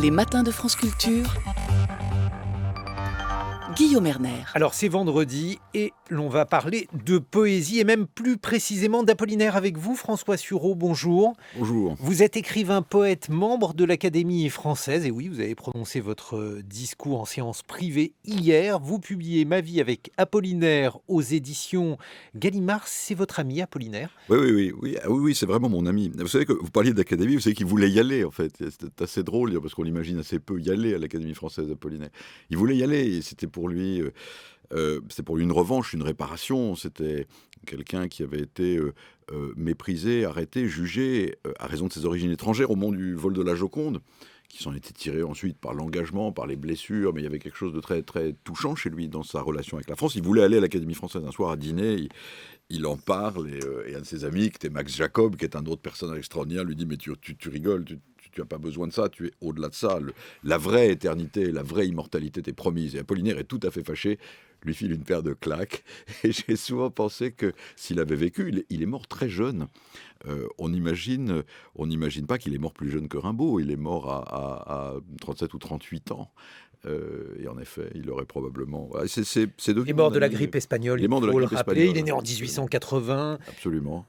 Les matins de France Culture. Guillaume Erner. Alors c'est vendredi et l'on va parler de poésie et même plus précisément d'Apollinaire avec vous, François Sureau, bonjour. Bonjour. Vous êtes écrivain, poète, membre de l'Académie française et oui, vous avez prononcé votre discours en séance privée hier. Vous publiez Ma vie avec Apollinaire aux éditions Gallimard. C'est votre ami Apollinaire? Oui, c'est vraiment mon ami. Vous savez que vous parliez d'Académie, vous savez qu'il voulait y aller en fait. C'est assez drôle parce qu'on l'imagine assez peu y aller à l'Académie française d'Apollinaire. Il voulait y aller et c'était pour lui une revanche, une réparation. C'était quelqu'un qui avait été méprisé, arrêté, jugé à raison de ses origines étrangères au moment du vol de la Joconde, qui s'en était tiré ensuite par l'engagement, par les blessures, mais il y avait quelque chose de très, très touchant chez lui dans sa relation avec la France. Il voulait aller à l'Académie française un soir à dîner, il en parle, et un de ses amis, qui était Max Jacob, qui est un autre personnage extraordinaire, lui dit « Mais tu rigoles, tu n'as pas besoin de ça, tu es au-delà de ça. La vraie éternité, la vraie immortalité t'est promise. » Et Apollinaire est tout à fait fâché, lui file une paire de claques. Et j'ai souvent pensé que s'il avait vécu, il est mort très jeune. On n'imagine pas qu'il est mort plus jeune que Rimbaud. Il est mort à 37 ou 38 ans. Et en effet, il aurait probablement... Voilà, Il est mort de la grippe espagnole, il faut le rappeler. Il est né en 1880. Absolument.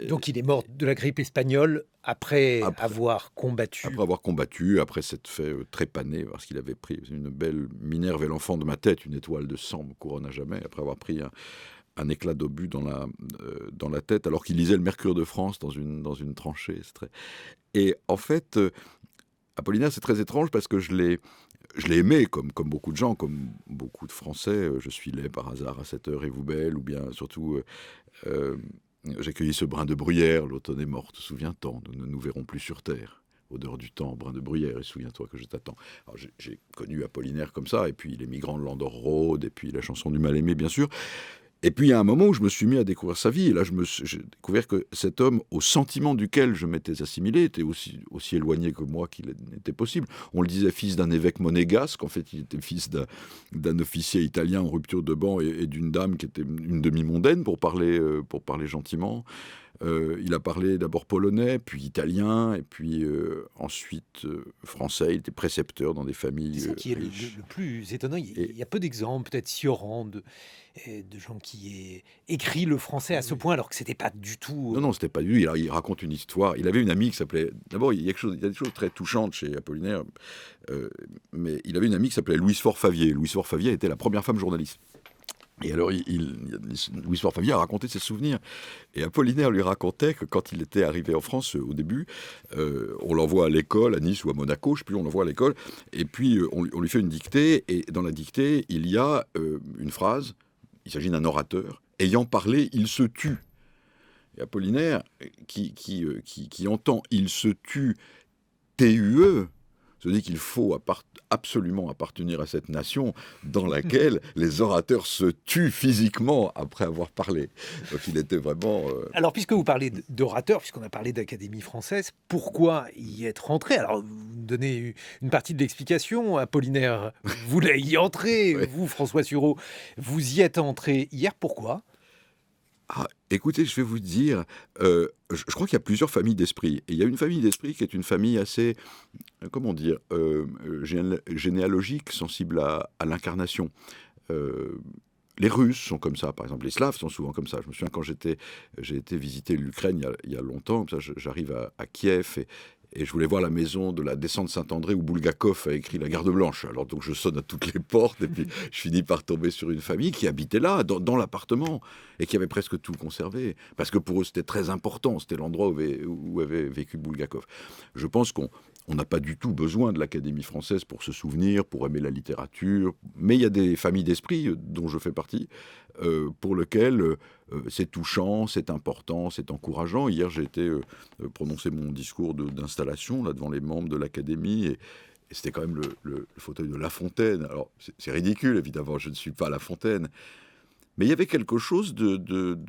Donc il est mort de la grippe espagnole après avoir combattu. Après avoir combattu, après s'être fait trépaner, parce qu'il avait pris une belle Minerve et l'enfant de ma tête, une étoile de sang me couronne à jamais, après avoir pris un éclat d'obus dans la tête, alors qu'il lisait le Mercure de France dans une tranchée. Et en fait, Apollinaire, c'est très étrange parce que je l'ai aimé, comme beaucoup de gens, comme beaucoup de Français. Je suis laid par hasard à cette heure et vous belle, ou bien surtout... j'ai cueilli ce brin de bruyère, l'automne est mort, te souviens-t'en, nous ne nous verrons plus sur terre. Odeur du temps, brin de bruyère, et souviens-toi que je t'attends. Alors j'ai connu Apollinaire comme ça, et puis Les Migrants de Landor Road, et puis La chanson du mal-aimé, bien sûr. Et puis il y a un moment où je me suis mis à découvrir sa vie, et là j'ai découvert que cet homme, au sentiment duquel je m'étais assimilé, était aussi éloigné que moi qu'il n'était possible. On le disait fils d'un évêque monégasque, en fait il était fils d'un officier italien en rupture de ban et d'une dame qui était une demi-mondaine, pour parler gentiment. Il a parlé d'abord polonais, puis italien, et puis ensuite français. Il était précepteur dans des familles C'est ça qui est le plus étonnant. Il y a peu d'exemples, peut-être Sioran, de gens qui aient écrit le français à ce point, alors que c'était pas du tout... Non, c'était pas lui. Il raconte une histoire. Il avait une amie qui s'appelait... D'abord, il y a des choses très touchantes chez Apollinaire, mais il avait une amie qui s'appelait Louise Faure-Favier. Louise Faure-Favier était la première femme journaliste. Et alors, Louise Faure-Favier a raconté ses souvenirs. Et Apollinaire lui racontait que quand il était arrivé en France au début, on l'envoie à l'école, à Nice ou à Monaco, je ne sais plus, on l'envoie à l'école, et puis on lui fait une dictée, et dans la dictée, il y a une phrase, il s'agit d'un orateur, « Ayant parlé, il se tue ». Et Apollinaire, qui entend « il se tue » TUE, se dit qu'il faut absolument appartenir à cette nation dans laquelle les orateurs se tuent physiquement après avoir parlé. Donc il était vraiment... Alors, puisque vous parlez d'orateurs, puisqu'on a parlé d'Académie française, pourquoi y être rentré? Alors, vous donnez une partie de l'explication. Apollinaire voulait y entrer. Ouais. Vous, François Sureau, vous y êtes entré hier. Pourquoi? Écoutez, je vais vous dire, je crois qu'il y a plusieurs familles d'esprit. Et il y a une famille d'esprit qui est une famille assez, comment dire, généalogique, sensible à l'incarnation. Les Russes sont comme ça, par exemple. Les Slaves sont souvent comme ça. Je me souviens quand j'ai été visiter l'Ukraine il y a longtemps, comme ça, j'arrive à Kiev et je voulais voir la maison de la descente Saint-André où Bulgakov a écrit La Garde Blanche. Alors donc je sonne à toutes les portes et puis je finis par tomber sur une famille qui habitait là, dans l'appartement, et qui avait presque tout conservé. Parce que pour eux c'était très important, c'était l'endroit où avait vécu Bulgakov. Je pense qu'on n'a pas du tout besoin de l'Académie française pour se souvenir, pour aimer la littérature, mais il y a des familles d'esprit dont je fais partie, pour lesquelles c'est touchant, c'est important, c'est encourageant. Hier, j'ai été prononcer mon discours d'installation là, devant les membres de l'Académie, et c'était quand même le fauteuil de La Fontaine. Alors, c'est ridicule, évidemment, je ne suis pas La Fontaine, Mais il y avait quelque chose de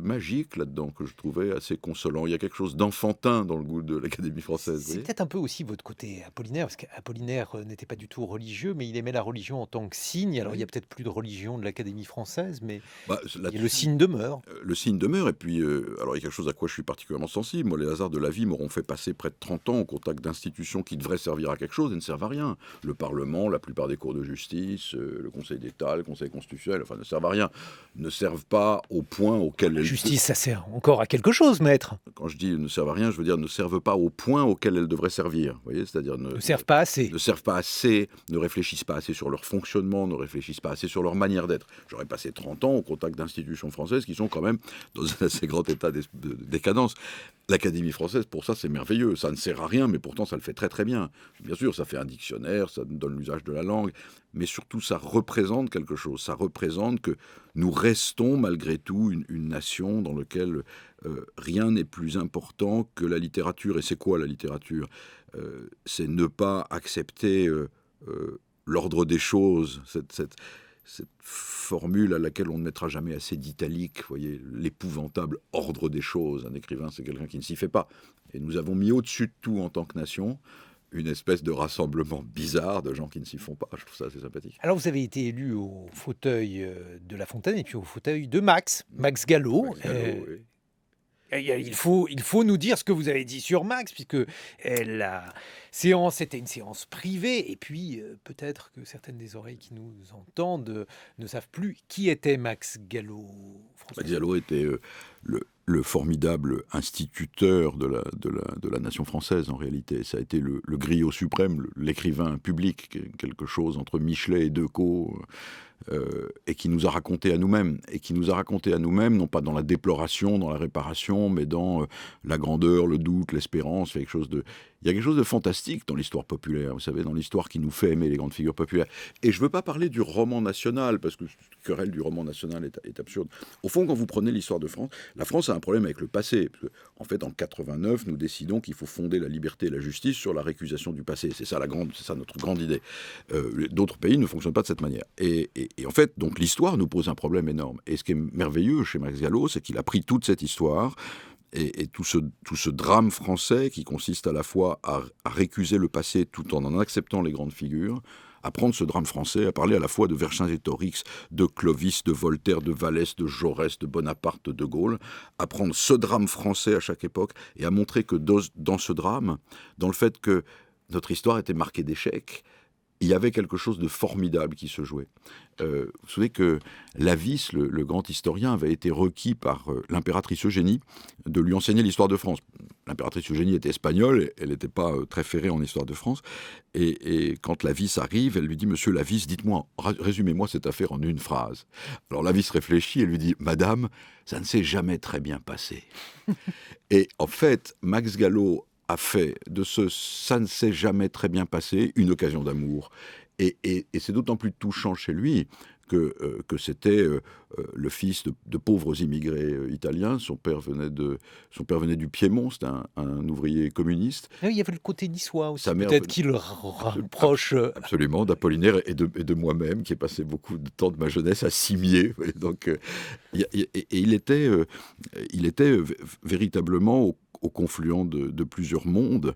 magique là-dedans que je trouvais assez consolant. Il y a quelque chose d'enfantin dans le goût de l'Académie française. Vous C'est voyez. peut-être un peu aussi votre côté Apollinaire, parce qu'Apollinaire n'était pas du tout religieux, mais il aimait la religion en tant que signe. Alors il y a Oui. peut-être plus de religion de l'Académie française, mais Bah, le là-dessus, signe demeure. le signe demeure. Et puis, alors il y a quelque chose à quoi je suis particulièrement sensible. Moi, les hasards de la vie m'auront fait passer près de 30 ans au contact d'institutions qui devraient servir à quelque chose et ne servent à rien. Le Parlement, la plupart des cours de justice, le Conseil d'État, le Conseil constitutionnel, enfin, ne servent à rien. Ne servent pas au point auquel La elles... justice, ça sert encore à quelque chose, maître. Quand je dis ne servent à rien, je veux dire ne servent pas au point auquel elles devraient servir. Vous voyez, c'est-à-dire Ne servent pas assez. ne servent pas assez, ne réfléchissent pas assez sur leur fonctionnement, ne réfléchissent pas assez sur leur manière d'être. J'aurais passé 30 ans au contact d'institutions françaises qui sont quand même dans un assez grand état de décadence. L'Académie française, pour ça, c'est merveilleux. Ça ne sert à rien, mais pourtant, ça le fait très très bien. Bien sûr, ça fait un dictionnaire, ça nous donne l'usage de la langue, mais surtout, ça représente quelque chose. Ça représente que nous restons, malgré tout, une nation dans laquelle rien n'est plus important que la littérature. Et c'est quoi la littérature ? C'est ne pas accepter l'ordre des choses, cette formule à laquelle on ne mettra jamais assez d'italique, vous voyez, l'épouvantable ordre des choses. Un écrivain, c'est quelqu'un qui ne s'y fait pas. Et nous avons mis au-dessus de tout, en tant que nation, une espèce de rassemblement bizarre de gens qui ne s'y font pas. Je trouve ça assez sympathique. Alors vous avez été élu au fauteuil de La Fontaine et puis au fauteuil de Max Gallo. Max Gallo, oui. Il faut nous dire ce que vous avez dit sur Max, puisque la séance était une séance privée, et puis peut-être que certaines des oreilles qui nous entendent ne savent plus qui était Max Gallo. François. Max Gallo était le formidable instituteur de la nation française, en réalité. Ça a été le griot suprême, l'écrivain public, quelque chose entre Michelet et Decaux, et qui nous a raconté à nous-mêmes. Et qui nous a raconté à nous-mêmes, non pas dans la déploration, dans la réparation, mais dans la grandeur, le doute, l'espérance. Il y a quelque chose de fantastique dans l'histoire populaire, vous savez, dans l'histoire qui nous fait aimer les grandes figures populaires. Et je ne veux pas parler du roman national, parce que la querelle du roman national est absurde. Au fond, quand vous prenez l'histoire de France, la France a un problème avec le passé. Parce que, en fait, en 89, nous décidons qu'il faut fonder la liberté et la justice sur la récusation du passé. C'est ça notre grande idée. D'autres pays ne fonctionnent pas de cette manière. Et en fait, donc l'histoire nous pose un problème énorme. Et ce qui est merveilleux chez Max Gallo, c'est qu'il a pris toute cette histoire et tout ce drame français qui consiste à la fois à récuser le passé tout en acceptant les grandes figures, à prendre ce drame français, à parler à la fois de Vercingétorix, de Clovis, de Voltaire, de Vallès, de Jaurès, de Bonaparte, de De Gaulle, à prendre ce drame français à chaque époque et à montrer que dans ce drame, dans le fait que notre histoire était marquée d'échecs, il y avait quelque chose de formidable qui se jouait. Vous savez que Lavis, le grand historien, avait été requis par l'impératrice Eugénie de lui enseigner l'histoire de France. L'impératrice Eugénie était espagnole, elle n'était pas très ferrée en histoire de France. Et quand Lavis arrive, elle lui dit « Monsieur Lavis, dites-moi, résumez-moi cette affaire en une phrase. » Alors Lavis réfléchit et lui dit « Madame, ça ne s'est jamais très bien passé. » Et en fait, Max Gallo a fait de ce « ça ne s'est jamais très bien passé » une occasion d'amour. Et c'est d'autant plus touchant chez lui que c'était le fils de pauvres immigrés italiens. Son père venait du Piémont, c'était un ouvrier communiste. Il y avait le côté niçois aussi, Sa mère peut-être qu'il le rapproche. Absolument, d'Apollinaire et de moi-même, qui ai passé beaucoup de temps de ma jeunesse à Cimier. Donc, il était véritablement au confluent de plusieurs mondes.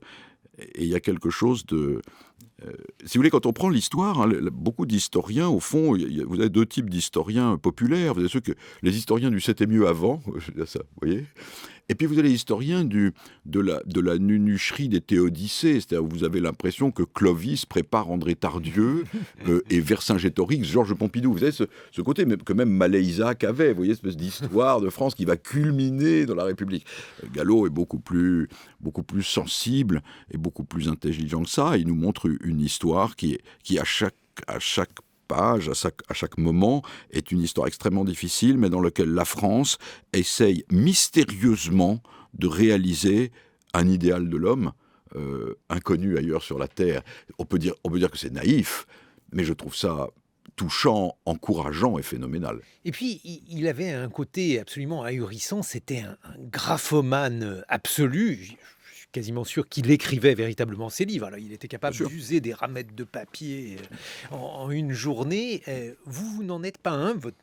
Et il y a quelque chose de... si vous voulez, quand on prend l'histoire, hein, beaucoup d'historiens, au fond, vous avez deux types d'historiens populaires. Vous avez les historiens du « c'était mieux avant », je veux dire ça, vous voyez. Et puis vous avez les historiens de la nunucherie des Théodicées, c'est-à-dire où vous avez l'impression que Clovis prépare André Tardieu et Vercingétorix, Georges Pompidou. Vous avez ce côté que même Mallet-Isaac avait, vous voyez, espèce d'histoire de France qui va culminer dans la République. Gallo est beaucoup plus sensible et beaucoup plus intelligent que ça. Il nous montre une histoire qui à chaque page, à chaque moment, est une histoire extrêmement difficile, mais dans laquelle la France essaye mystérieusement de réaliser un idéal de l'homme inconnu ailleurs sur la Terre. On peut dire que c'est naïf, mais je trouve ça touchant, encourageant et phénoménal. Et puis, il avait un côté absolument ahurissant, c'était un graphomane absolu. Je suis quasiment sûr qu'il écrivait véritablement ses livres. Alors, il était capable Bien sûr. d'user des ramettes de papier en une journée. Vous n'en êtes pas un. Votre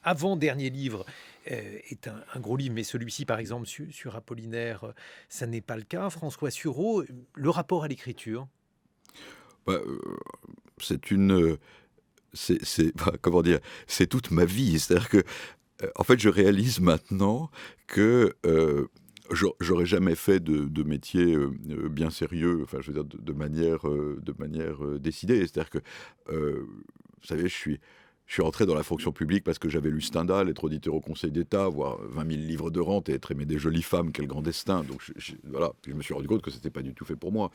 avant-dernier livre est un gros livre, mais celui-ci, par exemple, sur Apollinaire, ça n'est pas le cas. François Sureau, le rapport à l'écriture. Bah, c'est une, comment dire, c'est toute ma vie. C'est-à-dire que, en fait, je réalise maintenant que j'aurais jamais fait de métier bien sérieux, enfin, je veux dire, de manière décidée. C'est-à-dire que, vous savez, je suis entré dans la fonction publique parce que j'avais lu Stendhal, être auditeur au Conseil d'État, avoir 20 000 livres de rente et être aimé des jolies femmes, quel grand destin. Donc voilà, puis je me suis rendu compte que c'était pas du tout fait pour moi.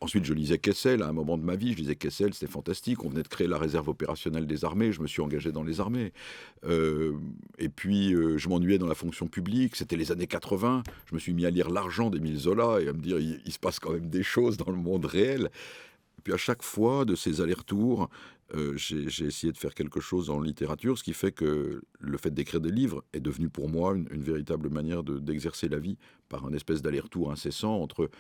Ensuite, je lisais Kessel, à un moment de ma vie, je lisais Kessel, c'était fantastique. On venait de créer la réserve opérationnelle des armées, je me suis engagé dans les armées. Et puis, je m'ennuyais dans la fonction publique, c'était les années 80. Je me suis mis à lire L'Argent d'Émile Zola et à me dire, il se passe quand même des choses dans le monde réel. Et puis à chaque fois de ces allers-retours, j'ai essayé de faire quelque chose en littérature, ce qui fait que le fait d'écrire des livres est devenu pour moi une véritable manière d'exercer la vie par un espèce d'aller-retour incessant entre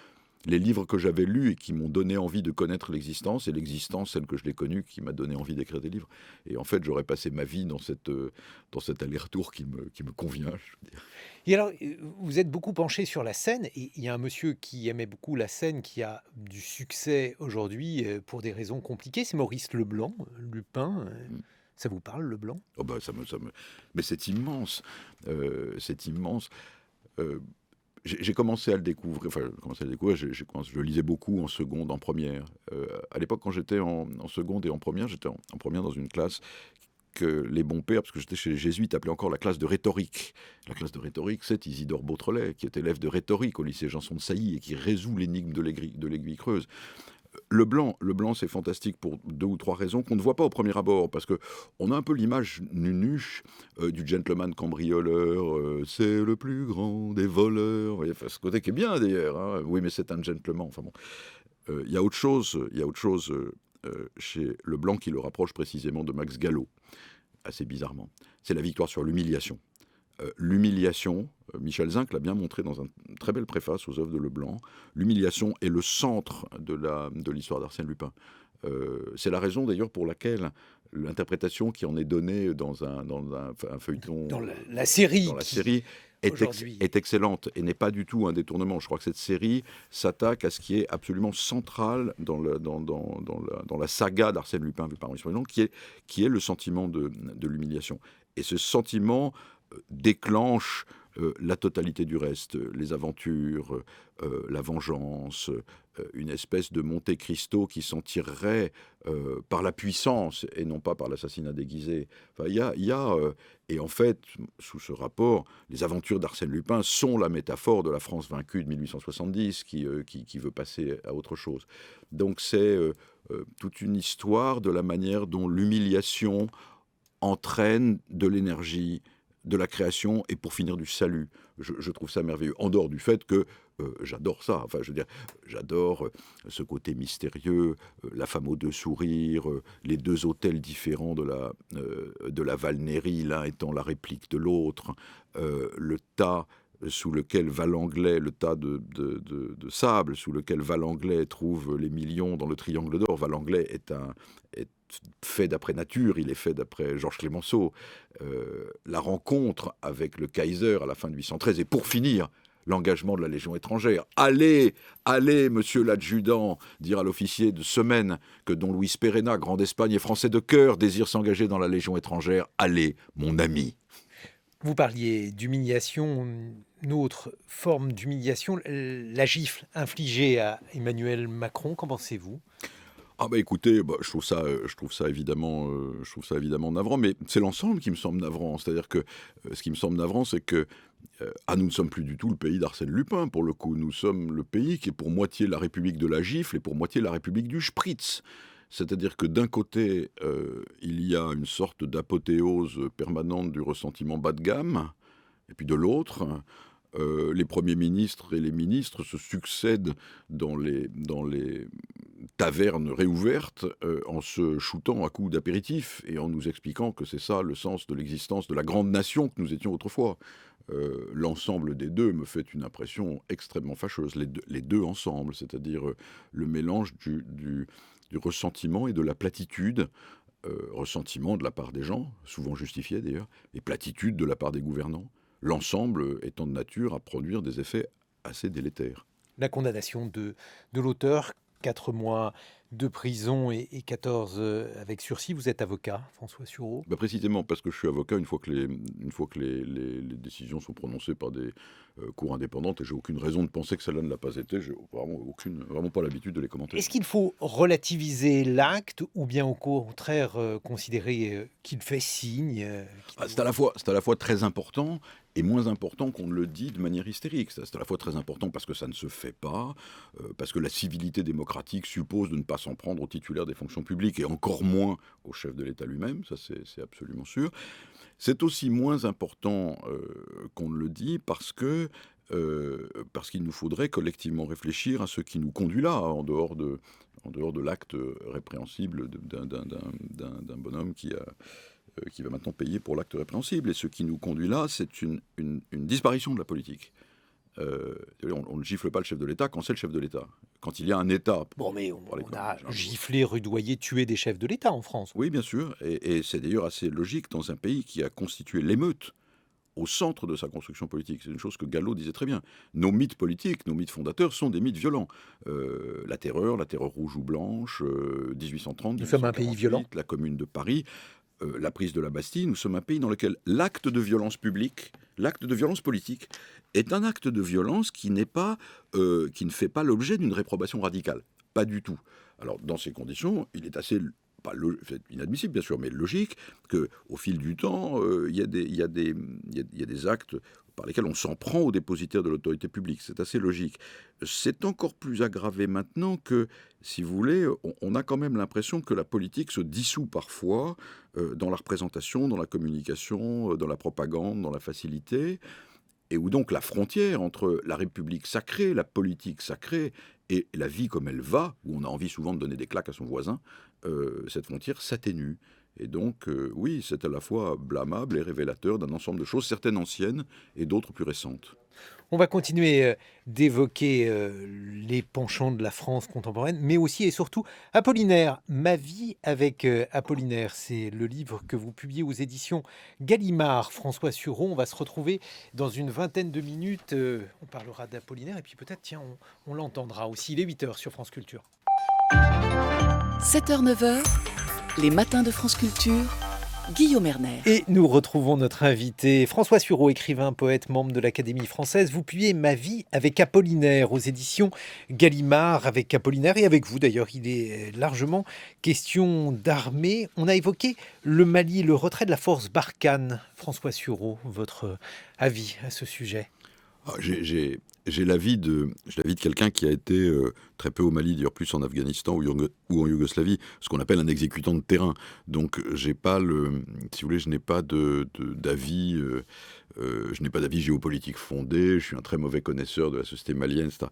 les livres que j'avais lus et qui m'ont donné envie de connaître l'existence, et l'existence, celle que je l'ai connue, qui m'a donné envie d'écrire des livres. Et en fait, j'aurais passé ma vie dans cet aller-retour qui me convient, je veux dire. Et alors, vous êtes beaucoup penché sur la scène, et il y a un monsieur qui aimait beaucoup la scène, qui a du succès aujourd'hui pour des raisons compliquées, c'est Maurice Leblanc, Lupin. Ça vous parle, Leblanc? Oh bah, mais c'est immense. C'est immense. J'ai commencé à le découvrir, je lisais beaucoup en seconde, en première. À l'époque, quand j'étais en seconde et en première, j'étais en première dans une classe que les bons pères, parce que j'étais chez les jésuites, appelaient encore la classe de rhétorique. La classe de rhétorique, c'est Isidore Beautrelet, qui est élève de rhétorique au lycée Janson de Sailly et qui résout l'énigme de l'aiguille creuse. Leblanc, c'est fantastique pour 2 ou 3 raisons qu'on ne voit pas au premier abord, parce qu'on a un peu l'image nunuche du gentleman cambrioleur, c'est le plus grand des voleurs, vous voyez, enfin, ce côté qui est bien d'ailleurs, hein. Oui, mais c'est un gentleman, enfin bon. Il y a autre chose chez Leblanc qui le rapproche précisément de Max Gallo, assez bizarrement. C'est la victoire sur l'humiliation. L'humiliation, Michel Zinc l'a bien montré dans une très belle préface aux œuvres de Leblanc, l'humiliation est le centre de l'histoire d'Arsène Lupin. C'est la raison d'ailleurs pour laquelle l'interprétation qui en est donnée dans un feuilleton, Dans la série, dans la série est excellente et n'est pas du tout un détournement. Je crois que cette série s'attaque à ce qui est absolument central dans la saga d'Arsène Lupin vu par Maurice Leblanc, qui est le sentiment de l'humiliation. Et ce sentiment déclenche la totalité du reste, les aventures, la vengeance, une espèce de Monte Cristo qui s'en tirerait par la puissance et non pas par l'assassinat déguisé. Enfin, et en fait, sous ce rapport, les aventures d'Arsène Lupin sont la métaphore de la France vaincue de 1870 qui veut passer à autre chose. Donc c'est toute une histoire de la manière dont l'humiliation entraîne de l'énergie, de la création et pour finir du salut. Je trouve ça merveilleux. En dehors du fait que j'adore ça. Enfin, je veux dire, j'adore ce côté mystérieux, la femme aux 2 sourires, les 2 hôtels différents de la Valnérie, l'un étant la réplique de l'autre, le tas sous lequel va l'anglais, le tas de sable sous lequel va l'anglais trouve les millions dans le triangle d'or. Va l'anglais est fait d'après nature, il est fait d'après Georges Clemenceau. La rencontre avec le Kaiser à la fin de 1813, et pour finir, l'engagement de la Légion étrangère. Allez, monsieur l'adjudant, dire à l'officier de semaine que Don Luis Perena, grand d'Espagne et français de cœur, désire s'engager dans la Légion étrangère. Allez, mon ami. Vous parliez d'humiliation, une autre forme d'humiliation, la gifle infligée à Emmanuel Macron, qu'en pensez-vous ? Ah bah écoutez, je trouve ça évidemment navrant, mais c'est l'ensemble qui me semble navrant. C'est-à-dire que ce qui me semble navrant, c'est que nous ne sommes plus du tout le pays d'Arsène Lupin, pour le coup. Nous sommes le pays qui est pour moitié la République de la gifle et pour moitié la République du spritz. C'est-à-dire que d'un côté, il y a une sorte d'apothéose permanente du ressentiment bas de gamme, et puis de l'autre, les premiers ministres et les ministres se succèdent dans les taverne réouverte en se shootant à coups d'apéritif et en nous expliquant que c'est ça le sens de l'existence de la grande nation que nous étions autrefois. L'ensemble des deux me fait une impression extrêmement fâcheuse, les deux ensemble, c'est-à-dire le mélange du ressentiment et de la platitude, ressentiment de la part des gens, souvent justifié d'ailleurs, et platitude de la part des gouvernants, l'ensemble étant de nature à produire des effets assez délétères. La condamnation de l'auteur, 4 mois de prison et 14 avec sursis. Vous êtes avocat, François Sureau. Précisément parce que je suis avocat, une fois que les décisions sont prononcées par des cours indépendantes, et j'ai aucune raison de penser que cela ne l'a pas été, j'ai vraiment pas l'habitude de les commenter. Est-ce qu'il faut relativiser l'acte ou bien au contraire considérer qu'il fait signe C'est à la fois très important et moins important qu'on ne le dit de manière hystérique. C'est à la fois très important parce que ça ne se fait pas, parce que la civilité démocratique suppose de ne pas s'en prendre aux titulaires des fonctions publiques et encore moins au chef de l'État lui-même, ça c'est absolument sûr. C'est aussi moins important qu'on ne le dit parce qu'il nous faudrait collectivement réfléchir à ce qui nous conduit là, en dehors de l'acte répréhensible d'un bonhomme qui va maintenant payer pour l'acte répréhensible. Et ce qui nous conduit là, c'est une disparition de la politique. On ne gifle pas le chef de l'État quand c'est le chef de l'État. Quand il y a un État... Bon, mais on a giflé, rudoyé, tué des chefs de l'État en France. Oui, bien sûr. Et c'est d'ailleurs assez logique dans un pays qui a constitué l'émeute au centre de sa construction politique. C'est une chose que Gallo disait très bien. Nos mythes politiques, nos mythes fondateurs sont des mythes violents. La terreur rouge ou blanche, 1830, nous sommes un pays violent. La Commune de Paris, la prise de la Bastille. Nous sommes un pays dans lequel l'acte de violence publique, l'acte de violence politique, est un acte de violence qui ne fait pas l'objet d'une réprobation radicale. Pas du tout. Alors, dans ces conditions, il est assez... c'est inadmissible bien sûr, mais logique qu'au fil du temps, il y a des actes par lesquels on s'en prend aux dépositaires de l'autorité publique. C'est assez logique. C'est encore plus aggravé maintenant que, si vous voulez, on a quand même l'impression que la politique se dissout parfois dans la représentation, dans la communication, dans la propagande, dans la facilité, et où donc la frontière entre la République sacrée, la politique sacrée, et la vie comme elle va, où on a envie souvent de donner des claques à son voisin, cette frontière s'atténue. Et donc, oui, c'est à la fois blâmable et révélateur d'un ensemble de choses, certaines anciennes et d'autres plus récentes. On va continuer d'évoquer les penchants de la France contemporaine, mais aussi et surtout Apollinaire. Ma vie avec Apollinaire, c'est le livre que vous publiez aux éditions Gallimard. François Sureau, on va se retrouver dans une vingtaine de minutes. On parlera d'Apollinaire et puis peut-être, tiens, on l'entendra aussi. Il est 8h sur France Culture. 7h-9h, les matins de France Culture. Guillaume Erner. Et nous retrouvons notre invité, François Sureau, écrivain, poète, membre de l'Académie française. Vous publiez Ma vie avec Apollinaire aux éditions Gallimard. Avec Apollinaire et avec vous d'ailleurs, il est largement question d'armée. On a évoqué le Mali, le retrait de la force Barkhane. François Sureau, votre avis à ce sujet? J'ai l'avis de quelqu'un qui a été très peu au Mali, d'ailleurs plus en Afghanistan ou en Yougoslavie, ce qu'on appelle un exécutant de terrain. Donc j'ai pas si vous voulez, je n'ai pas d'avis, je n'ai pas d'avis géopolitique fondé. Je suis un très mauvais connaisseur de la société malienne, etc.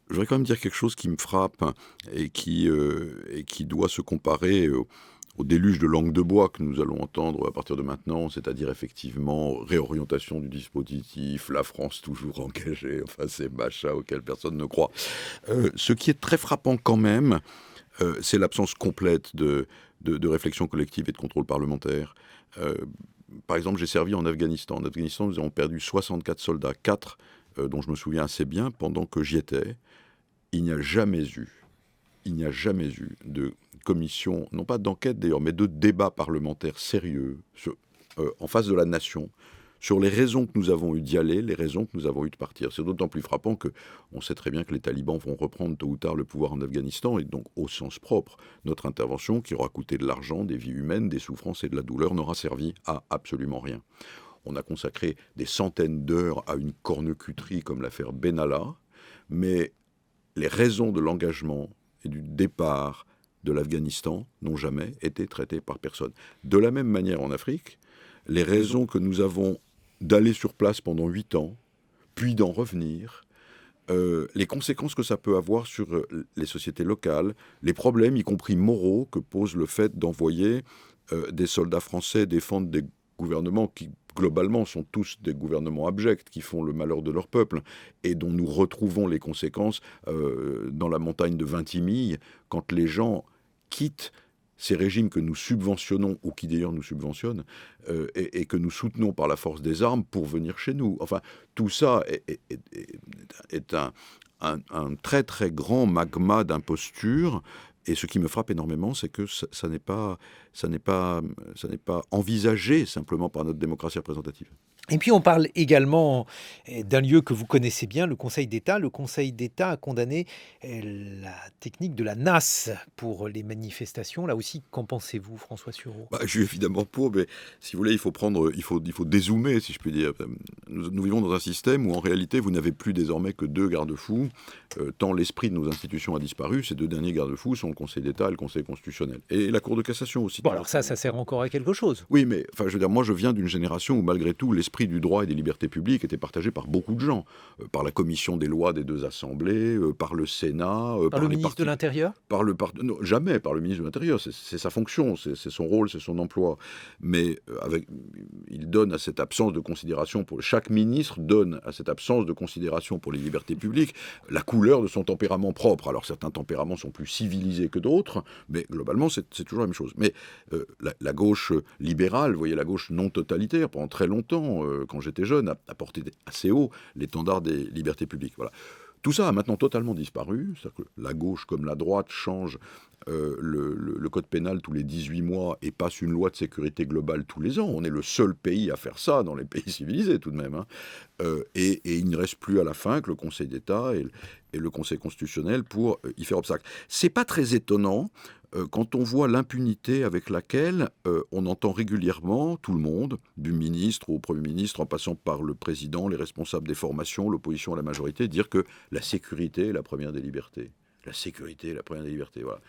Je voudrais quand même dire quelque chose qui me frappe et qui doit se comparer au déluge de langue de bois que nous allons entendre à partir de maintenant, c'est-à-dire effectivement réorientation du dispositif, la France toujours engagée, enfin ces machins auxquels personne ne croit. Ce qui est très frappant quand même, c'est l'absence complète de réflexion collective et de contrôle parlementaire. Par exemple, j'ai servi en Afghanistan. En Afghanistan, nous avons perdu 64 soldats, 4 dont je me souviens assez bien pendant que j'y étais. Il n'y a jamais eu de commission, non pas d'enquête d'ailleurs, mais de débat parlementaire sérieux en face de la nation sur les raisons que nous avons eues d'y aller, les raisons que nous avons eues de partir. C'est d'autant plus frappant qu'on sait très bien que les talibans vont reprendre tôt ou tard le pouvoir en Afghanistan, et donc au sens propre, notre intervention, qui aura coûté de l'argent, des vies humaines, des souffrances et de la douleur, n'aura servi à absolument rien. On a consacré des centaines d'heures à une cornecuterie comme l'affaire Benalla, mais les raisons de l'engagement et du départ de l'Afghanistan n'ont jamais été traitées par personne. De la même manière en Afrique, les raisons que nous avons d'aller sur place pendant 8 ans, puis d'en revenir, les conséquences que ça peut avoir sur les sociétés locales, les problèmes, y compris moraux, que pose le fait d'envoyer des soldats français défendre des gouvernements qui, globalement, sont tous des gouvernements abjects, qui font le malheur de leur peuple, et dont nous retrouvons les conséquences dans la montagne de Vintimille, quand les gens quittent ces régimes que nous subventionnons, ou qui d'ailleurs nous subventionnent, et que nous soutenons par la force des armes pour venir chez nous. Enfin, tout ça est un très très grand magma d'imposture. Et ce qui me frappe énormément, c'est que ça n'est pas envisagé simplement par notre démocratie représentative. Et puis on parle également d'un lieu que vous connaissez bien, le Conseil d'État. Le Conseil d'État a condamné la technique de la NAS pour les manifestations. Là aussi, qu'en pensez-vous, François Sureau ? Je suis évidemment pour, mais si vous voulez, il faut dézoomer, si je puis dire. Nous vivons dans un système où en réalité, vous n'avez plus désormais que 2 garde-fous, tant l'esprit de nos institutions a disparu. Ces 2 derniers garde-fous sont le Conseil d'État et le Conseil constitutionnel. Et la Cour de cassation aussi. Bon, alors ça sert encore à quelque chose. Oui, mais je veux dire, moi je viens d'une génération où malgré tout, l'esprit du droit et des libertés publiques était partagé par beaucoup de gens, par la commission des lois des 2 assemblées, par le Sénat, par le ministre de l'Intérieur. Non, jamais par le ministre de l'Intérieur, c'est sa fonction, c'est son rôle, c'est son emploi. Mais il donne à cette absence de considération chaque ministre donne à cette absence de considération pour les libertés publiques la couleur de son tempérament propre. Alors certains tempéraments sont plus civilisés que d'autres, mais globalement c'est toujours la même chose. Mais la gauche libérale, vous voyez, la gauche non totalitaire, pendant très longtemps, quand j'étais jeune, a porté assez haut l'étendard des libertés publiques. Voilà. Tout ça a maintenant totalement disparu. C'est-à-dire que la gauche comme la droite change le code pénal tous les 18 mois et passe une loi de sécurité globale tous les ans. On est le seul pays à faire ça dans les pays civilisés tout de même. Et il ne reste plus à la fin que le Conseil d'État et le Conseil constitutionnel pour y faire obstacle. C'est pas très étonnant quand on voit l'impunité avec laquelle on entend régulièrement tout le monde, du ministre au Premier ministre, en passant par le président, les responsables des formations, l'opposition à la majorité, dire que la sécurité est la première des libertés. La sécurité est la première des libertés, voilà.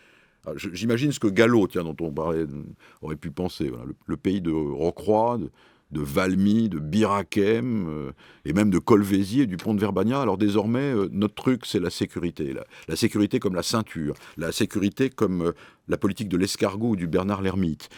Alors, j'imagine ce que Gallo, dont on parlait, aurait pu penser. Voilà, le pays de Rocroi, de Valmy, de Birakem, et même de Colvézi et du pont de Verbania. Alors désormais, notre truc, c'est la sécurité. La sécurité comme la ceinture, la sécurité comme la politique de l'escargot ou du Bernard l'Ermite.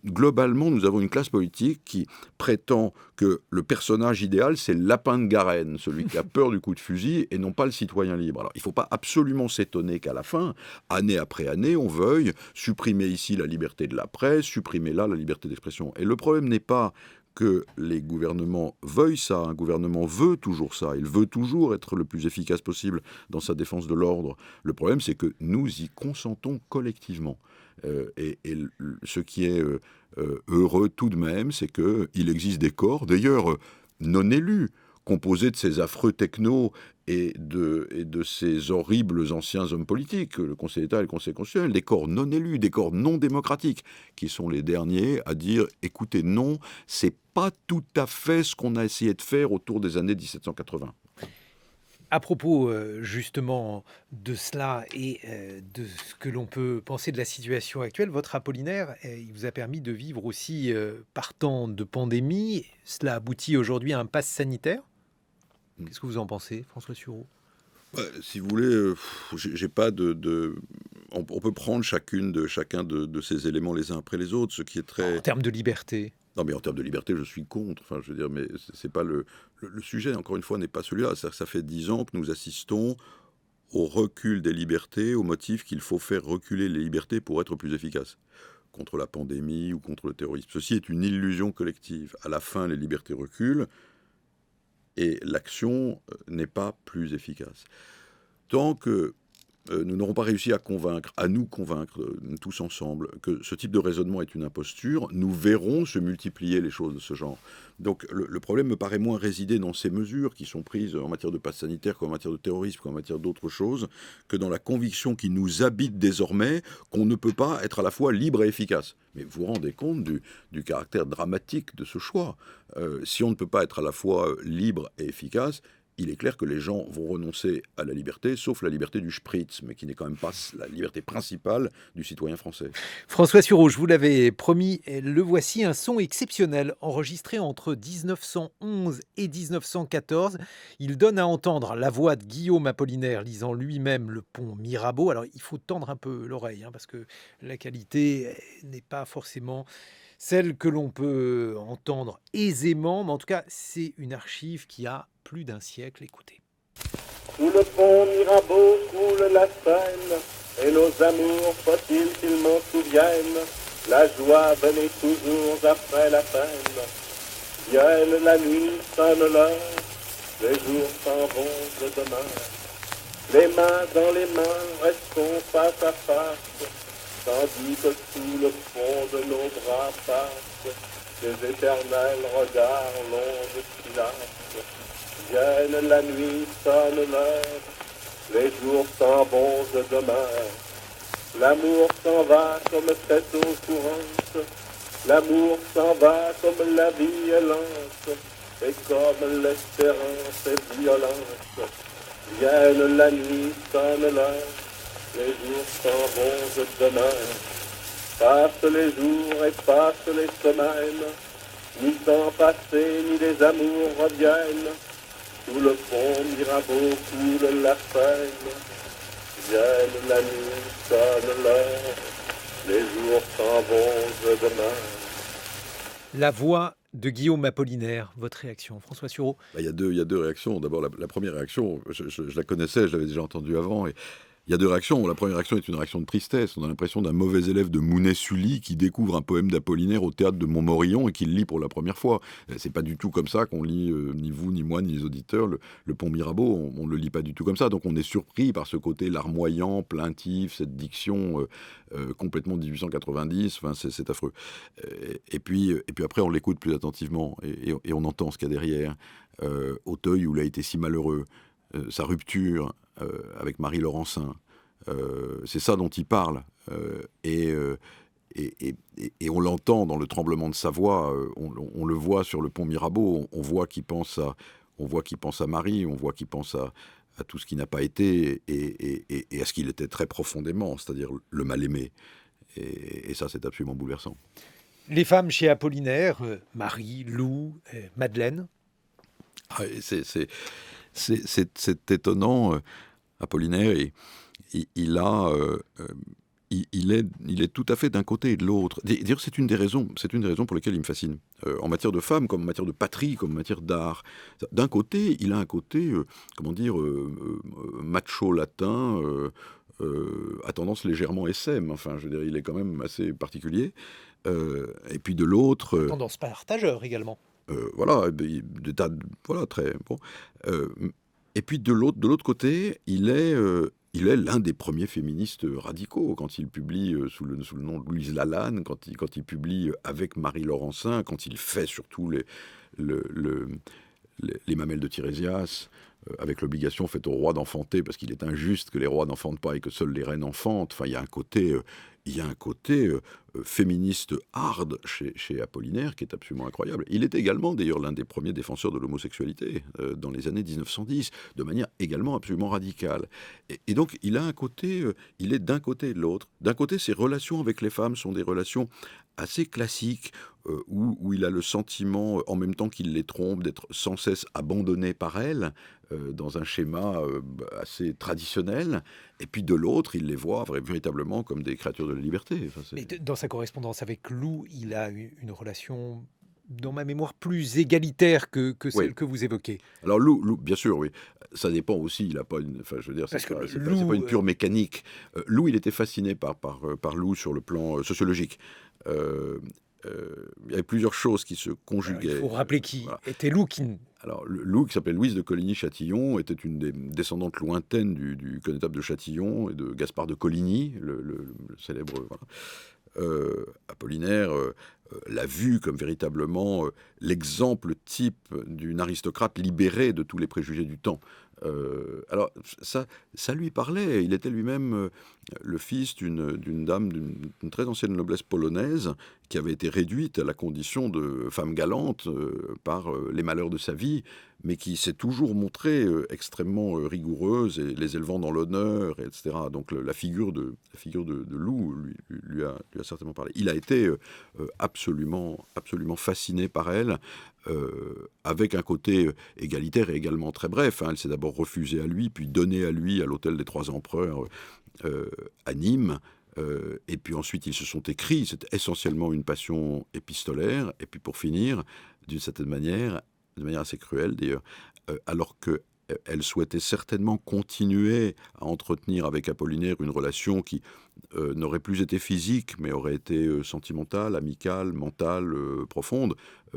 Globalement, nous avons une classe politique qui prétend que le personnage idéal, c'est le lapin de Garenne, celui qui a peur du coup de fusil, et non pas le citoyen libre. Alors, il ne faut pas absolument s'étonner qu'à la fin, année après année, on veuille supprimer ici la liberté de la presse, supprimer là la liberté d'expression. Et le problème n'est pas que les gouvernements veuillent ça. Un gouvernement veut toujours ça. Il veut toujours être le plus efficace possible dans sa défense de l'ordre. Le problème, c'est que nous y consentons collectivement. Et ce qui est heureux tout de même, c'est qu'il existe des corps, d'ailleurs non élus, composés de ces affreux technos et de ces horribles anciens hommes politiques, le Conseil d'État et le Conseil constitutionnel, des corps non élus, des corps non démocratiques, qui sont les derniers à dire « écoutez, non, c'est pas tout à fait ce qu'on a essayé de faire autour des années 1780 ». À propos justement de cela et de ce que l'on peut penser de la situation actuelle, votre Apollinaire, il vous a permis de vivre aussi par temps de pandémie. Cela aboutit aujourd'hui à un pass sanitaire. Qu'est-ce que vous en pensez, François Sureau ? Si vous voulez, j'ai pas on peut prendre chacun de ces éléments les uns après les autres, ce qui est très... En termes de liberté. Non, mais en termes de liberté, je suis contre. Enfin, je veux dire, mais c'est pas le sujet, encore une fois, n'est pas celui-là. Ça fait 10 ans que nous assistons au recul des libertés, au motif qu'il faut faire reculer les libertés pour être plus efficace contre la pandémie ou contre le terrorisme. Ceci est une illusion collective. À la fin, les libertés reculent et l'action n'est pas plus efficace. Tant que nous n'aurons pas réussi à nous convaincre tous ensemble que ce type de raisonnement est une imposture, nous verrons se multiplier les choses de ce genre. Donc le problème me paraît moins résider dans ces mesures qui sont prises en matière de passe sanitaire, comme en matière de terrorisme, comme en matière d'autres choses, que dans la conviction qui nous habite désormais qu'on ne peut pas être à la fois libre et efficace. Mais vous vous rendez compte du caractère dramatique de ce choix. Si on ne peut pas être à la fois libre et efficace, il est clair que les gens vont renoncer à la liberté, sauf la liberté du spritz, mais qui n'est quand même pas la liberté principale du citoyen français. François Sureau, je vous l'avais promis, le voici, un son exceptionnel enregistré entre 1911 et 1914. Il donne à entendre la voix de Guillaume Apollinaire lisant lui-même le pont Mirabeau. Alors il faut tendre un peu l'oreille parce que la qualité n'est pas forcément celle que l'on peut entendre aisément, mais en tout cas c'est une archive qui a plus d'un siècle. Écoutez. Sous le pont Mirabeau coule la Seine, et nos amours, faut-il qu'ils m'en souviennent, la joie venait toujours après la peine. Vienne la nuit, sonne l'heure, les jours s'en vont de demain. Les mains dans les mains, restons face à face, tandis que sous le fond de nos bras passent des éternels regards longs de silence. Vienne la nuit, sonne l'heure, les jours s'en vont de demain. L'amour s'en va comme cette eau courante, l'amour s'en va comme la vie est lente, et comme l'espérance est violente. Vienne la nuit, sonne l'heure, les jours s'en vont de demain. Passent les jours et passent les semaines, ni temps passé, ni les amours reviennent. Sous le pont Mirabeau coule la Seine. Vienne la nuit, sonne l'heure, les jours s'en vont de demain. La voix de Guillaume Apollinaire, votre réaction, François Sureau? Il y a deux réactions. D'abord, la première réaction, je la connaissais, je l'avais déjà entendue avant. Et il y a deux réactions. La première réaction est une réaction de tristesse. On a l'impression d'un mauvais élève de Mounet-Sully qui découvre un poème d'Apollinaire au théâtre de Montmorillon et qui le lit pour la première fois. C'est pas du tout comme ça qu'on lit, ni vous, ni moi, ni les auditeurs, le pont Mirabeau. On ne le lit pas du tout comme ça. Donc on est surpris par ce côté larmoyant, plaintif, cette diction complètement 1890. Enfin, c'est affreux. Et puis après, on l'écoute plus attentivement et on entend ce qu'il y a derrière. Auteuil, où il a été si malheureux, sa rupture avec Marie Laurencin, c'est ça dont il parle, et on l'entend dans le tremblement de sa voix, on le voit sur le pont Mirabeau, on voit qu'il pense à Marie, on voit qu'il pense à tout ce qui n'a pas été et à ce qu'il était très profondément, c'est-à-dire le mal-aimé, et ça c'est absolument bouleversant. Les femmes chez Apollinaire, Marie, Lou, Madeleine. C'est étonnant. Apollinaire, il est tout à fait d'un côté et de l'autre. D'ailleurs, c'est une des raisons pour lesquelles il me fascine. En matière de femmes, comme en matière de patrie, comme en matière d'art. D'un côté, il a un côté, macho latin, à tendance légèrement SM. Enfin, je veux dire, il est quand même assez particulier. Et puis de l'autre... Tendance partageur également. Voilà, très bon. Et puis de l'autre côté, il est l'un des premiers féministes radicaux quand il publie sous le nom de Louise Lalanne, quand il publie avec Marie Laurencin, quand il fait surtout les mamelles de Tirésias, avec l'obligation faite aux rois d'enfanter, parce qu'il est injuste que les rois n'enfantent pas et que seules les reines enfantent. Enfin, il y a un côté féministe hard chez Apollinaire qui est absolument incroyable. Il est également d'ailleurs l'un des premiers défenseurs de l'homosexualité dans les années 1910, de manière également absolument radicale. Et donc il a un côté, il est d'un côté et de l'autre. D'un côté, ses relations avec les femmes sont des relations assez classiques, où il a le sentiment, en même temps qu'il les trompe, d'être sans cesse abandonné par elles, dans un schéma assez traditionnel, et puis de l'autre, il les voit véritablement comme des créatures de la liberté. Enfin, mais dans sa correspondance avec Lou, il a eu une relation, dans ma mémoire, plus égalitaire que celle que vous évoquez. Alors Lou, bien sûr, oui. Ça dépend aussi, il a pas une... Enfin, je veux dire, c'est pas une pure mécanique. Lou, il était fasciné par Lou sur le plan sociologique. Il y avait plusieurs choses qui se conjuguaient. Il faut rappeler qui était Lou. Alors, Lou, qui s'appelait Louise de Coligny-Châtillon, était une des descendantes lointaines du connétable de Châtillon et de Gaspard de Coligny, le célèbre... Voilà. Apollinaire l'a vu comme véritablement l'exemple type d'une aristocrate libérée de tous les préjugés du temps. Alors, ça lui parlait. Il était lui-même le fils d'une dame d'une très ancienne noblesse polonaise qui avait été réduite à la condition de femme galante par les malheurs de sa vie, mais qui s'est toujours montrée extrêmement rigoureuse et les élevant dans l'honneur, etc. Donc la figure de Lou lui a certainement parlé. Il a été absolument fasciné par elle. Avec un côté égalitaire et également très bref. Elle s'est d'abord refusée à lui, puis donnée à lui à l'hôtel des Trois Empereurs à Nîmes. Et puis ensuite, ils se sont écrits. C'était essentiellement une passion épistolaire. Et puis pour finir, d'une certaine manière, de manière assez cruelle d'ailleurs, alors qu'elle souhaitait certainement continuer à entretenir avec Apollinaire une relation qui n'aurait plus été physique, mais aurait été sentimentale, amicale, mentale, profonde.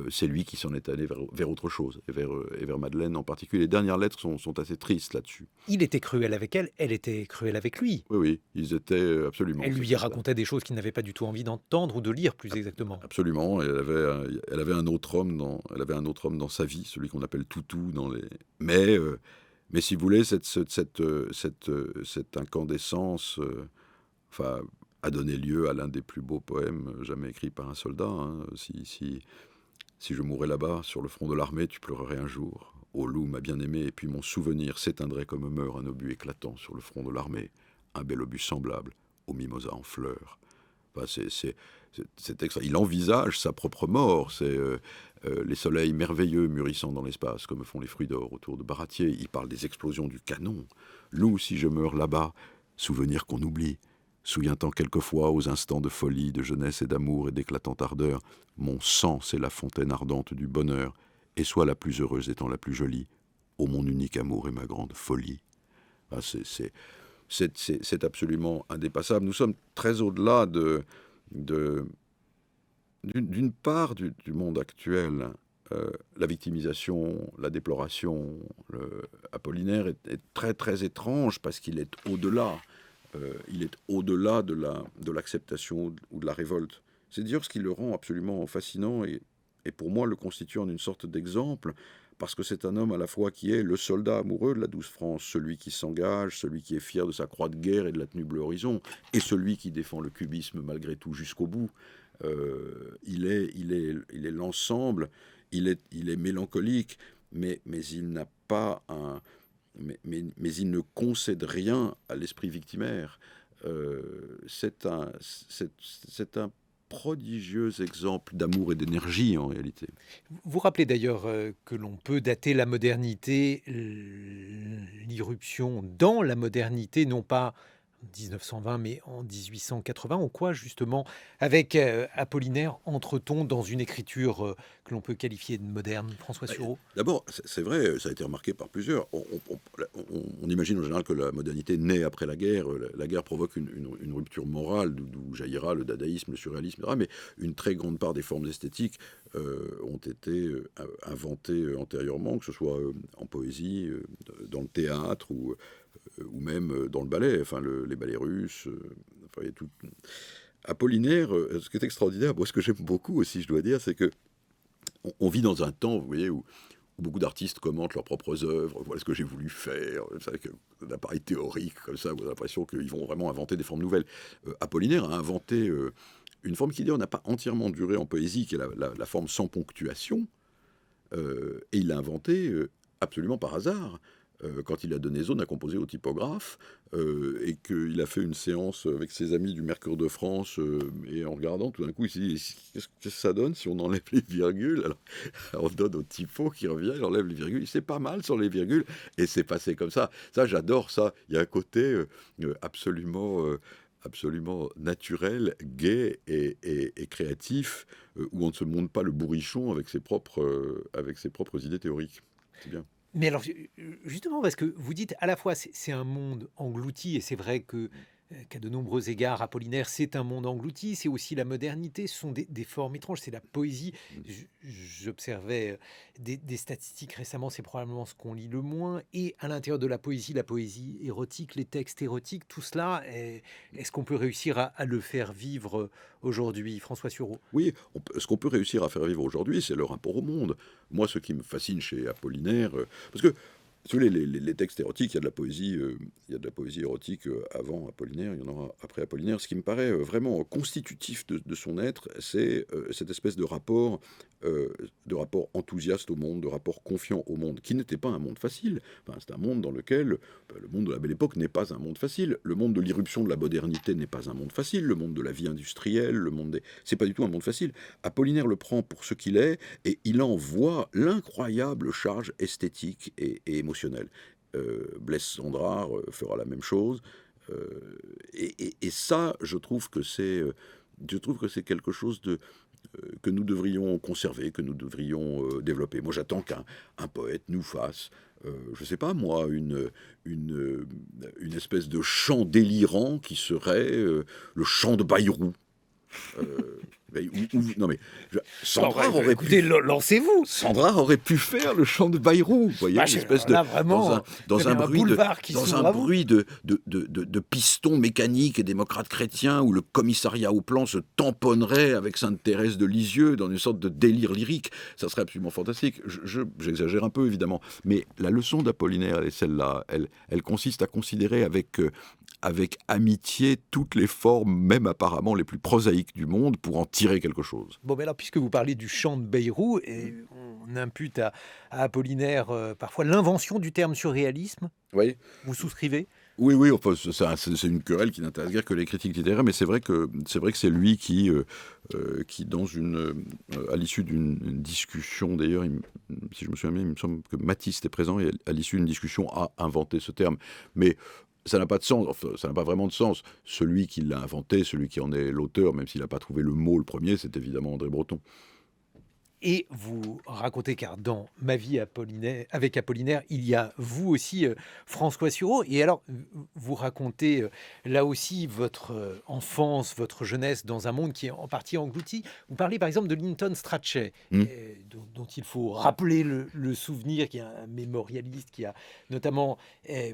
C'est lui qui s'en est allé vers autre chose, et vers Madeleine en particulier. Les dernières lettres sont assez tristes là-dessus. Il était cruel avec elle, elle était cruelle avec lui. Oui, ils étaient absolument... Elle lui racontait des choses qu'il n'avait pas du tout envie d'entendre ou de lire, plus exactement. Absolument. Elle avait un autre homme dans sa vie, celui qu'on appelle Toutou dans les... Mais si vous voulez, cette incandescence a donné lieu à l'un des plus beaux poèmes jamais écrits par un soldat. Hein. Si je mourais là-bas, sur le front de l'armée, tu pleurerais un jour. Ô loup, ma bien-aimée, et puis mon souvenir s'éteindrait comme meurt un obus éclatant sur le front de l'armée. Un bel obus semblable au mimosa en fleurs. C'est extra. Il envisage sa propre mort. C'est les soleils merveilleux mûrissant dans l'espace, comme font les fruits d'or autour de Baratier. Il parle des explosions du canon. Loup, si je meurs là-bas, souvenir qu'on oublie. Souviens-t'en quelquefois aux instants de folie, de jeunesse et d'amour et d'éclatante ardeur. Mon sang, c'est la fontaine ardente du bonheur, et sois la plus heureuse étant la plus jolie. Ô mon unique amour et ma grande folie. C'est absolument indépassable. Nous sommes très au-delà d'une part du monde actuel. La victimisation, la déploration, Apollinaire est très très étrange parce qu'il est au-delà. Il est au-delà de l'acceptation ou de la révolte. C'est dire ce qui le rend absolument fascinant et pour moi le constitue en une sorte d'exemple, parce que c'est un homme à la fois qui est le soldat amoureux de la douce France, celui qui s'engage, celui qui est fier de sa croix de guerre et de la tenue bleu horizon, et celui qui défend le cubisme malgré tout jusqu'au bout. Il est l'ensemble, il est mélancolique, mais il n'a pas un... Mais il ne concède rien à l'esprit victimaire. C'est un prodigieux exemple d'amour et d'énergie, en réalité. Vous rappelez d'ailleurs que l'on peut dater la modernité, l'irruption dans la modernité, non pas en 1920, mais en 1880. En quoi, justement, avec Apollinaire, entre-t-on dans une écriture que l'on peut qualifier de moderne, François Sureau? D'abord, c'est vrai, ça a été remarqué par plusieurs. On imagine en général que la modernité naît après la guerre. La guerre provoque une rupture morale, d'où jaillira le dadaïsme, le surréalisme, etc. Mais une très grande part des formes esthétiques ont été inventées antérieurement, que ce soit en poésie, dans le théâtre ou même dans le ballet, les ballets russes, il y a tout. Apollinaire, ce qui est extraordinaire, moi, ce que j'aime beaucoup aussi, je dois dire, c'est que on vit dans un temps, vous voyez, où beaucoup d'artistes commentent leurs propres œuvres, voilà ce que j'ai voulu faire, un appareil théorique comme ça, vous avez l'impression qu'ils vont vraiment inventer des formes nouvelles. Apollinaire a inventé une forme qui, d'ailleurs, n'a pas entièrement duré en poésie, qui est la forme sans ponctuation, et il l'a inventée absolument par hasard. Quand il a donné zone à composer au typographe et qu'il a fait une séance avec ses amis du Mercure de France et en regardant tout d'un coup il s'est dit qu'est-ce que ça donne si on enlève les virgules, alors on donne au typo qui revient, il enlève les virgules, c'est pas mal sur les virgules et c'est passé comme ça j'adore ça, il y a un côté absolument naturel, gai et créatif où on ne se montre pas le bourrichon avec ses propres idées théoriques, c'est bien. Mais alors, justement, parce que vous dites à la fois c'est un monde englouti, et c'est vrai qu'à de nombreux égards, Apollinaire, c'est un monde englouti, c'est aussi la modernité, ce sont des formes étranges, c'est la poésie. J'observais des statistiques récemment, c'est probablement ce qu'on lit le moins, et à l'intérieur de la poésie érotique, les textes érotiques, tout cela, est-ce qu'on peut réussir à le faire vivre aujourd'hui, François Sureau? Oui, ce qu'on peut réussir à faire vivre aujourd'hui, c'est le rapport au monde. Moi, ce qui me fascine chez Apollinaire, parce que Si vous voulez, les textes érotiques, il y a de la poésie érotique avant Apollinaire, il y en aura après Apollinaire. Ce qui me paraît vraiment constitutif de son être, c'est cette espèce de rapport enthousiaste au monde, de rapport confiant au monde, qui n'était pas un monde facile. Enfin, c'est un monde dans lequel le monde de la Belle Époque n'est pas un monde facile. Le monde de l'irruption de la modernité n'est pas un monde facile. Le monde de la vie industrielle, c'est pas du tout un monde facile. Apollinaire le prend pour ce qu'il est et il en voit l'incroyable charge esthétique et émotionnelle. Blaise Cendrars fera la même chose. Et ça, je trouve que c'est quelque chose que nous devrions conserver, que nous devrions développer. Moi, j'attends qu'un poète nous fasse, je ne sais pas moi, une espèce de chant délirant qui serait le chant de Bayrou. Non mais Sandra aurait pu. Lancez-vous. Sandra aurait pu faire le chant de Bayrou, vous voyez, une espèce de vraiment, dans un bruit de de pistons mécaniques et démocrates chrétiens où le commissariat au plan se tamponnerait avec Sainte-Thérèse de Lisieux dans une sorte de délire lyrique. Ça serait absolument fantastique. J'exagère un peu évidemment, mais la leçon d'Apollinaire est celle-là. Elle consiste à considérer avec amitié toutes les formes, même apparemment les plus prosaïques du monde, pour en tirer quelque chose. Bon, mais alors, puisque vous parlez du chant de Bayrou, et on impute à Apollinaire parfois l'invention du terme surréalisme, oui. Vous souscrivez ? Oui, enfin, c'est une querelle qui n'intéresse guère que les critiques littéraires, mais c'est vrai que c'est lui qui à l'issue d'une discussion, d'ailleurs, si je me souviens bien, il me semble que Matisse était présent, et à l'issue d'une discussion a inventé ce terme. Mais ça n'a pas de sens, enfin, ça n'a pas vraiment de sens. Celui qui l'a inventé, celui qui en est l'auteur, même s'il n'a pas trouvé le mot le premier, c'est évidemment André Breton. Et vous racontez, car dans Ma vie avec Apollinaire, il y a vous aussi, François Sureau. Et alors, vous racontez là aussi votre enfance, votre jeunesse dans un monde qui est en partie englouti. Vous parlez par exemple de Lytton Strachey, dont il faut rappeler le souvenir, qui est un mémorialiste, qui a notamment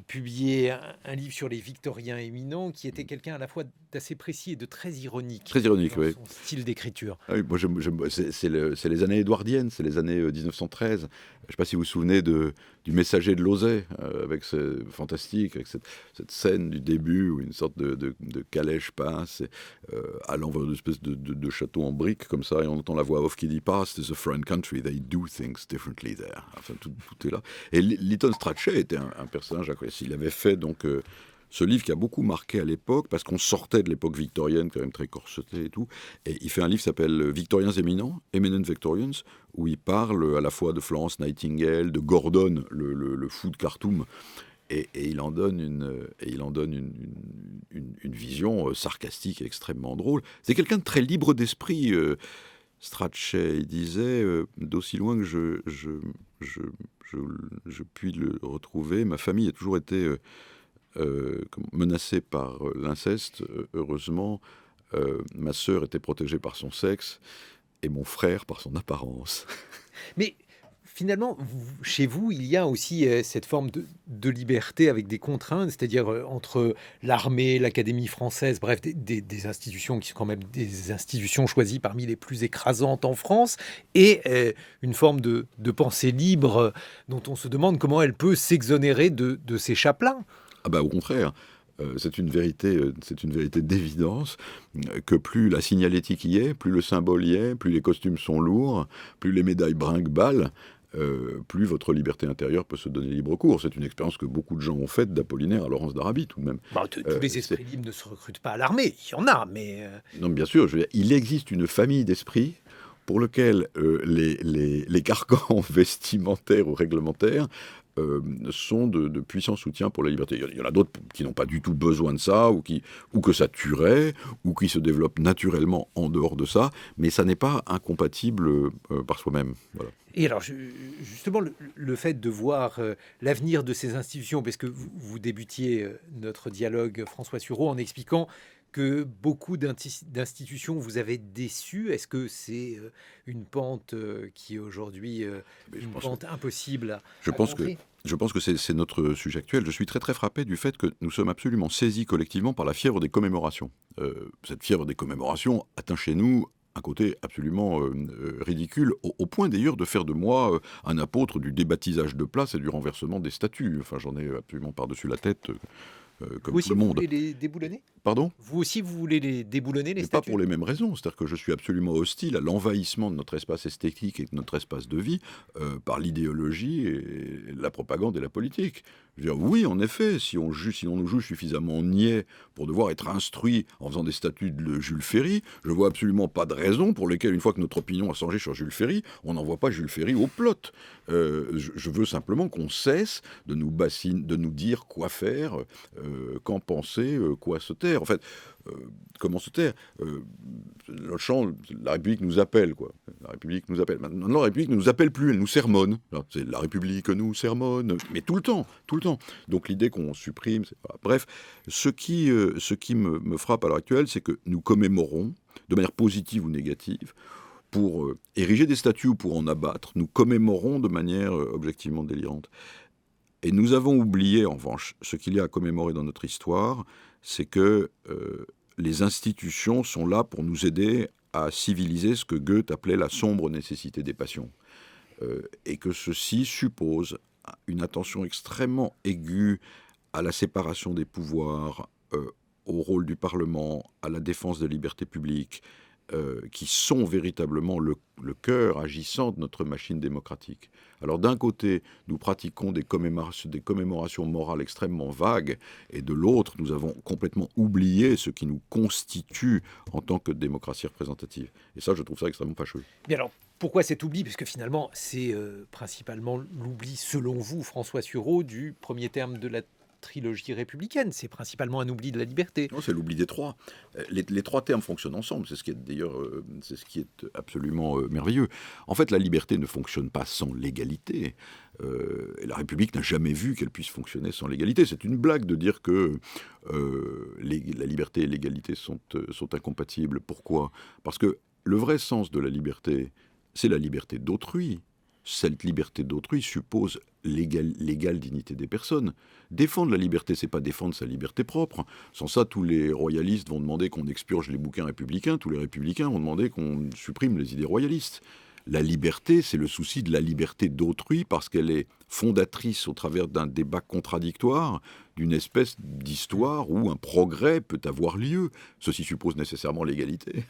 publié un livre sur les Victoriens éminents, qui était quelqu'un à la fois d'assez précis et de très ironique. Très ironique, oui. Son style d'écriture. Ah oui, moi, c'est les années édouardiennes, c'est les années 1913. Je ne sais pas si vous vous souvenez du Messager de Lauzet, avec fantastique, avec cette scène du début où une sorte de calèche passe, allant vers une espèce de château en briques comme ça, et on entend la voix off qui dit "Past is a foreign country, they do things differently there." Enfin, tout est là. Et Lytton Strachey était un personnage incroyable. Il avait fait donc ce livre qui a beaucoup marqué à l'époque, parce qu'on sortait de l'époque victorienne, quand même très corsetée et tout. Et il fait un livre qui s'appelle Victoriens éminents, Eminent Victorians, où il parle à la fois de Florence Nightingale, de Gordon, le fou de Khartoum. Et il en donne une vision sarcastique et extrêmement drôle. C'est quelqu'un de très libre d'esprit. Strachey, il disait, d'aussi loin que je puis le retrouver, ma famille a toujours été menacée par l'inceste. Heureusement, ma sœur était protégée par son sexe et mon frère par son apparence. Mais finalement, chez vous, il y a aussi cette forme de liberté avec des contraintes, c'est-à-dire entre l'armée, l'Académie française, bref, des institutions qui sont quand même des institutions choisies parmi les plus écrasantes en France, et une forme de pensée libre dont on se demande comment elle peut s'exonérer de ces chapelains. Ah bah, au contraire. C'est une vérité d'évidence que plus la signalétique y est, plus le symbole y est, plus les costumes sont lourds, plus les médailles brinque-balles, plus votre liberté intérieure peut se donner libre cours. C'est une expérience que beaucoup de gens ont faite d'Apollinaire à Laurence d'Arabie tout de même. Tous les esprits libres ne se recrutent pas à l'armée, il y en a, mais... Non, bien sûr, je veux dire, il existe une famille d'esprits pour lequel les carcans vestimentaires ou réglementaires sont de puissants soutiens pour la liberté. Il y en a d'autres qui n'ont pas du tout besoin de ça, ou que ça tuerait, ou qui se développent naturellement en dehors de ça, mais ça n'est pas incompatible par soi-même. Voilà. Et alors, justement, le fait de voir l'avenir de ces institutions, parce que vous débutiez notre dialogue, François Sureau, en expliquant que beaucoup d'institutions vous avaient déçu. Est-ce que c'est une pente qui est aujourd'hui une pente impossible à contrer ? Je pense que c'est notre sujet actuel. Je suis très très frappé du fait que nous sommes absolument saisis collectivement par la fièvre des commémorations. Cette fièvre des commémorations atteint chez nous un côté absolument ridicule, au point d'ailleurs de faire de moi un apôtre du débaptisage de places et du renversement des statues. Enfin, j'en ai absolument par-dessus la tête, comme Vous aussi, tout le vous monde. voulez les déboulonner? Pardon? Vous aussi, vous voulez les déboulonner, les Mais pas statues? pour les mêmes raisons. C'est-à-dire que je suis absolument hostile à l'envahissement de notre espace esthétique et de notre espace de vie par l'idéologie et la propagande et la politique. Je veux dire, oui, en effet, si on nous juge suffisamment niais pour devoir être instruit en faisant des statues de Jules Ferry, je vois absolument pas de raison pour lesquelles, une fois que notre opinion a changé sur Jules Ferry, on n'envoie pas Jules Ferry au plot. Je veux simplement qu'on cesse de nous dire quoi faire, qu'en penser, quoi se taire. En fait, comment se taire le chant, la République nous appelle, quoi. La République nous appelle. Maintenant, la République ne nous appelle plus, elle nous sermonne. C'est la République nous sermonne, mais tout le temps, tout le temps. Donc l'idée qu'on supprime, voilà. Bref, ce qui me frappe à l'heure actuelle, c'est que nous commémorons, de manière positive ou négative, pour ériger des statues ou pour en abattre, nous commémorons de manière objectivement délirante. Et nous avons oublié, en revanche, ce qu'il y a à commémorer dans notre histoire, c'est que les institutions sont là pour nous aider à civiliser ce que Goethe appelait la sombre nécessité des passions. Et que ceci suppose une attention extrêmement aiguë à la séparation des pouvoirs, au rôle du Parlement, à la défense des libertés publiques, qui sont véritablement le cœur agissant de notre machine démocratique. Alors d'un côté, nous pratiquons des commémorations morales extrêmement vagues, et de l'autre, nous avons complètement oublié ce qui nous constitue en tant que démocratie représentative. Et ça, je trouve ça extrêmement fâcheux. Bien alors, pourquoi cet oubli? Parce que finalement, c'est principalement l'oubli, selon vous, François Sureau, du premier terme de la trilogie républicaine. C'est principalement un oubli de la liberté. Non, c'est l'oubli des trois. Les trois termes fonctionnent ensemble. C'est ce qui est d'ailleurs, c'est ce qui est absolument merveilleux. En fait, la liberté ne fonctionne pas sans l'égalité. Et la République n'a jamais vu qu'elle puisse fonctionner sans l'égalité. C'est une blague de dire que la liberté et l'égalité sont incompatibles. Pourquoi? Parce que le vrai sens de la liberté, c'est la liberté d'autrui. Cette liberté d'autrui suppose l'égale dignité des personnes. Défendre la liberté, c'est pas défendre sa liberté propre. Sans ça, tous les royalistes vont demander qu'on expurge les bouquins républicains, tous les républicains vont demander qu'on supprime les idées royalistes. La liberté, c'est le souci de la liberté d'autrui parce qu'elle est fondatrice au travers d'un débat contradictoire, d'une espèce d'histoire où un progrès peut avoir lieu. Ceci suppose nécessairement l'égalité.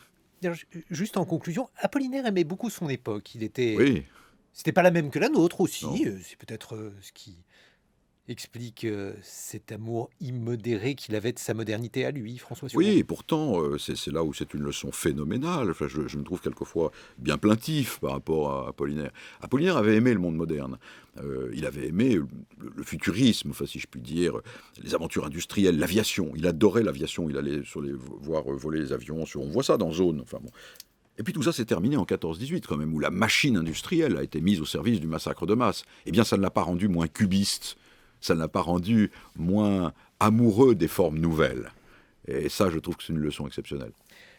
Juste en conclusion, Apollinaire aimait beaucoup son époque. Il était... Oui. C'était pas la même que la nôtre aussi. Non. C'est peut-être ce qui explique cet amour immodéré qu'il avait de sa modernité à lui, François Sureau. Oui, et pourtant, c'est là où c'est une leçon phénoménale. Enfin, je me trouve quelquefois bien plaintif par rapport à Apollinaire. Apollinaire avait aimé le monde moderne. Il avait aimé le futurisme, enfin, si je puis dire, les aventures industrielles, l'aviation. Il adorait l'aviation. Il allait voir voler les avions. On voit ça dans Zone. Enfin, bon. Et puis tout ça s'est terminé en 14-18 quand même, où la machine industrielle a été mise au service du massacre de masse. Eh bien, ça ne l'a pas rendu moins cubiste, ça ne l'a pas rendu moins amoureux des formes nouvelles. Et ça, je trouve que c'est une leçon exceptionnelle.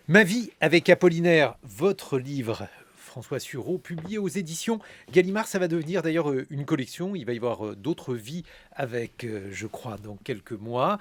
Ma vie avec Apollinaire, votre livre, François Sureau, publié aux éditions Gallimard. Ça va devenir d'ailleurs une collection. Il va y avoir d'autres vies avec, je crois, dans quelques mois.